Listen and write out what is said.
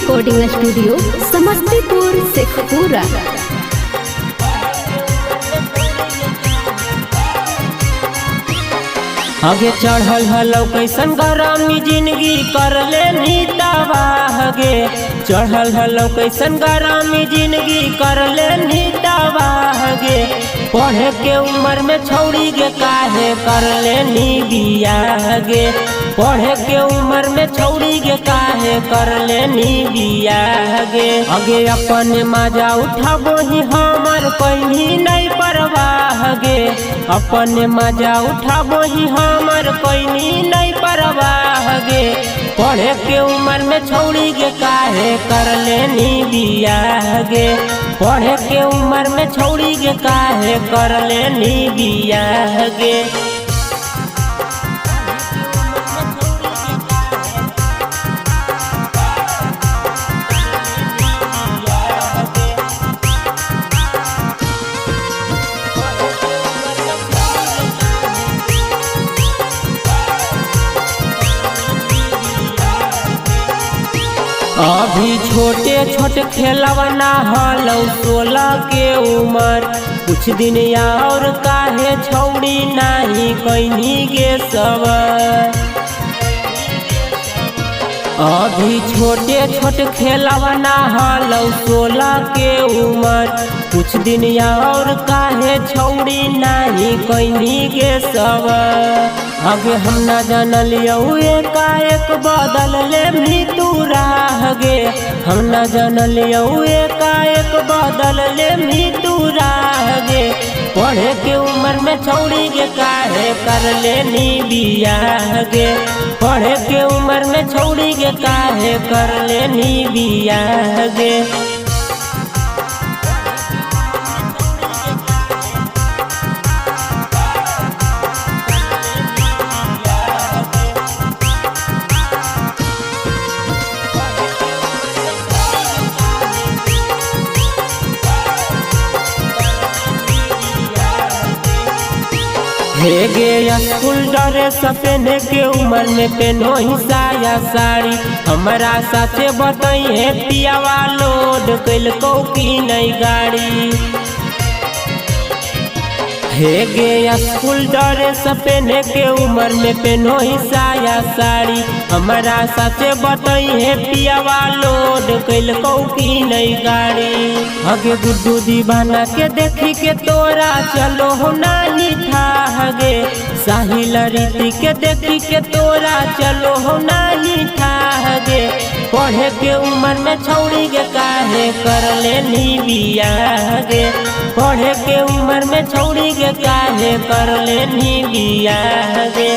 Recording studio Samastipur Sheikhpura. आगे चढ़ल हलो कैसन गरमी जिंदगी कर ले नीतावाहगे। चढ़ल हलो कैसन गरमी जिंदगी कर ले नीतावाहगे। पढ़े के उम्र में छौड़ी गे काहे कर ले नी बियाहगे। पढ़े के उम्र में छौड़ी गे काहे कर ले नी बियाहगे। आगे अपन मजा उठाबो ही हमर कहीं नहीं परवाहगे। अपन मजा उठाबो ही हमर कहीं नहीं परवाहगे। पढ़े के उम्र में छौड़ी गे काहे कर ले नी बियाहगे। पढ़े के उम्र में छौड़ी गे काहे कर ले नी बियाहगे। अभी छोटे छोटे खेलवना हलो 16 के उम्र। कुछ दिन और काहे छौड़ी नहीं कहीं गे सबर। अभी छोटे छोटे खेलवना हलो 16 के उम्र। कुछ दिन और काहे छौड़ी नहीं कहीं गे सबर। आगे हम न जानलियो एकाएक बदल ले भी तू राहगे। हम न जानलियो एकाएक बदल ले भी तू राहगे। पढ़े के उम्र में छौड़ी गे काहे कर ले नी बियाहगे। पढ़े के उम्र में छौड़ी गे काहे कर ले नी बियाहगे। हे गे स्कूल ड्रेस पहने के उम्र में पहनो ही साया साड़ी। हमारा साथे बताई है पियावा लोड कैल की नई गाड़ी। हे गे स्कूल ड्रेस पहने के उम्र में पहनो ही साया साड़ी। हमारा साथे बताई है पियावा लोड कैल की नई गाड़ी। आगे गुड्डू दीवाना के देखी के तोरा चलो हो नहीं ठाहगे। साहिल रीति के देखी के तोरा चलो हो नहीं ठाहगे। पढ़े के उम्र में छौड़ी गे काहे कर ले नी बियाहगे। पढ़े के उम्र में छौड़ी गे काहे कर ले नी बियाहगे।